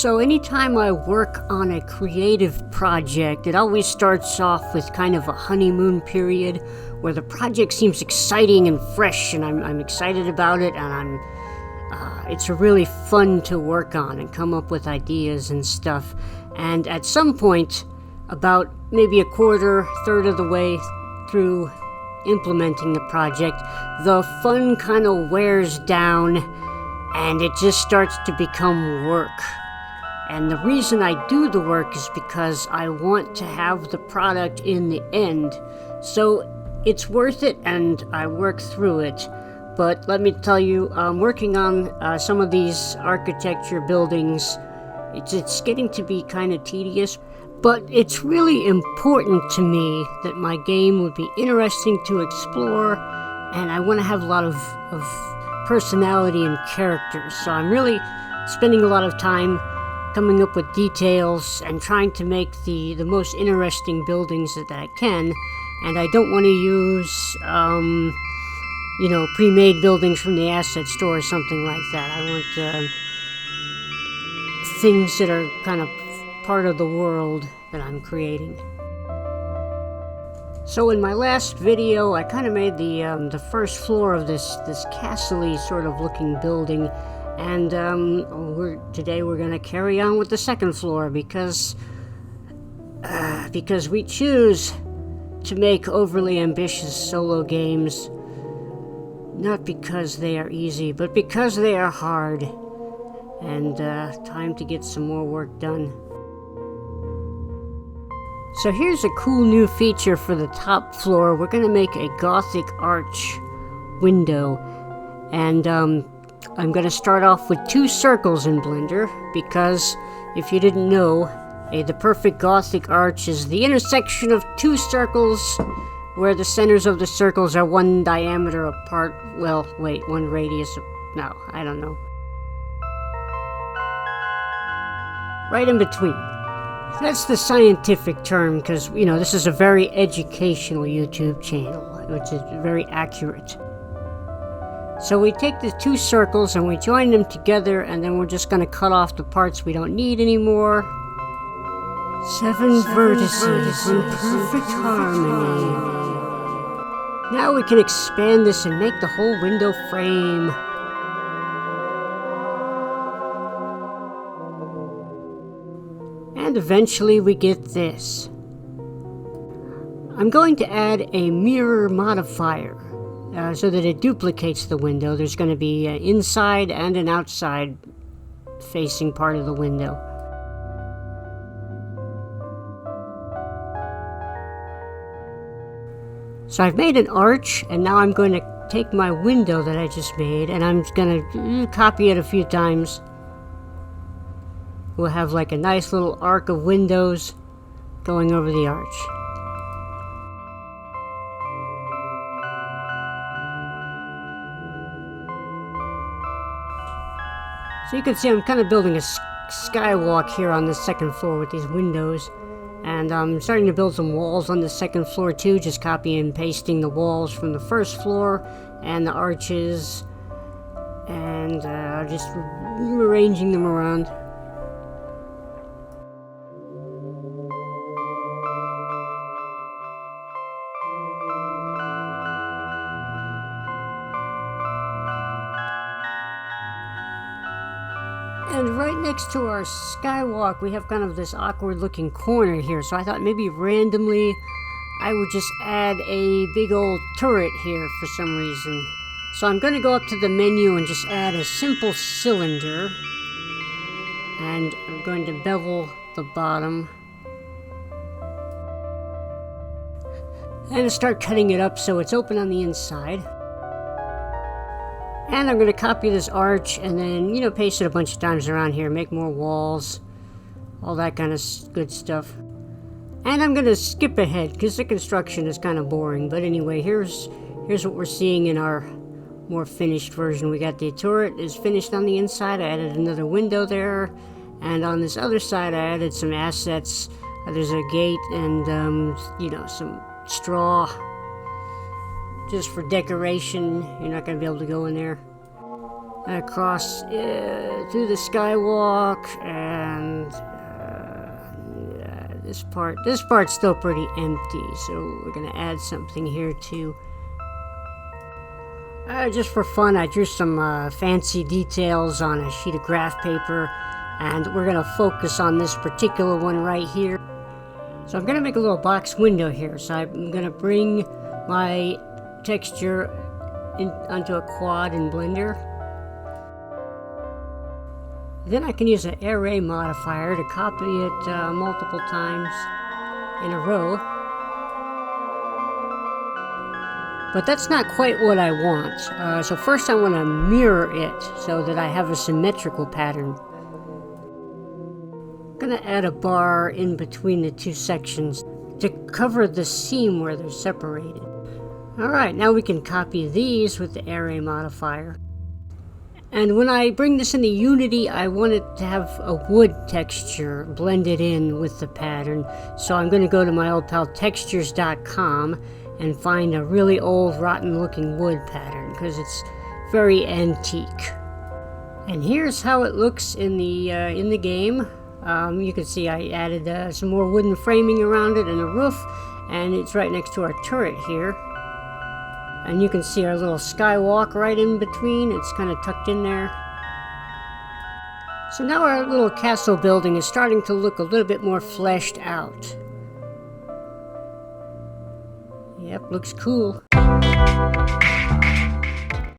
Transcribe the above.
So anytime I work on a creative project, it always starts off with kind of a honeymoon period where the project seems exciting and fresh, and I'm excited about it, and it's really fun to work on and come up with ideas and stuff. And at some point, about maybe a third of the way through implementing the project, the fun kind of wears down and it just starts to become work. And the reason I do the work is because I want to have the product in the end. So it's worth it and I work through it. But let me tell you, working on some of these architecture buildings, it's getting to be kind of tedious. But it's really important to me that my game would be interesting to explore, and I want to have a lot of personality and characters. So I'm really spending a lot of time coming up with details and trying to make the most interesting buildings that I can. And I don't want to use, pre-made buildings from the asset store or something like that. I want things that are kind of part of the world that I'm creating. So in my last video, I kind of made the first floor of this castle-y sort of looking building, and today we're going to carry on with the second floor because we choose to make overly ambitious solo games, not because they are easy, but because they are hard, and time to get some more work done. So here's a cool new feature for the top floor. We're going to make a Gothic arch window, and I'm going to start off with 2 circles in Blender, because if you didn't know, the perfect Gothic arch is the intersection of 2 circles where the centers of the circles are 1 diameter apart. Well, wait, 1 radius. No, I don't know. Right in between. That's the scientific term, because, this is a very educational YouTube channel, which is very accurate. So we take the 2 circles and we join them together, and then we're just going to cut off the parts we don't need anymore. 7 vertices in perfect harmony. Now we can expand this and make the whole window frame. And eventually we get this. I'm going to add a mirror modifier so that it duplicates the window. There's going to be an inside and an outside facing part of the window. So I've made an arch, and now I'm going to take my window that I just made, and I'm going to copy it a few times. We'll have like a nice little arc of windows going over the arch. So you can see I'm kind of building a skywalk here on the second floor with these windows. And I'm starting to build some walls on the second floor too, just copying and pasting the walls from the first floor and the arches, and just arranging them around. And right next to our skywalk, we have kind of this awkward looking corner here. So I thought maybe randomly I would just add a big old turret here for some reason. So I'm going to go up to the menu and just add a simple cylinder. And I'm going to bevel the bottom. And start cutting it up so it's open on the inside. And I'm going to copy this arch and then, paste it a bunch of times around here, make more walls, all that kind of good stuff. And I'm going to skip ahead because the construction is kind of boring. But anyway, here's what we're seeing in our more finished version. We got the turret is finished on the inside. I added another window there. And on this other side, I added some assets. There's a gate and, some straw. Just for decoration. You're not going to be able to go in there. across through the skywalk, and this part's still pretty empty, so we're gonna add something here too. Just for fun, I drew some fancy details on a sheet of graph paper, and we're gonna focus on this particular one right here. So I'm gonna make a little box window here, so I'm gonna bring my texture onto a quad in Blender. Then I can use an array modifier to copy it multiple times in a row. But that's not quite what I want. So first I want to mirror it so that I have a symmetrical pattern. I'm going to add a bar in between the two sections to cover the seam where they're separated. Alright, now we can copy these with the array modifier. And when I bring this into Unity, I want it to have a wood texture blended in with the pattern. So I'm going to go to my old pal textures.com and find a really old rotten looking wood pattern because it's very antique. And here's how it looks in the game. You can see I added some more wooden framing around it and a roof, and it's right next to our turret here. And you can see our little skywalk right in between. It's kind of tucked in there. So now our little castle building is starting to look a little bit more fleshed out. Yep, looks cool.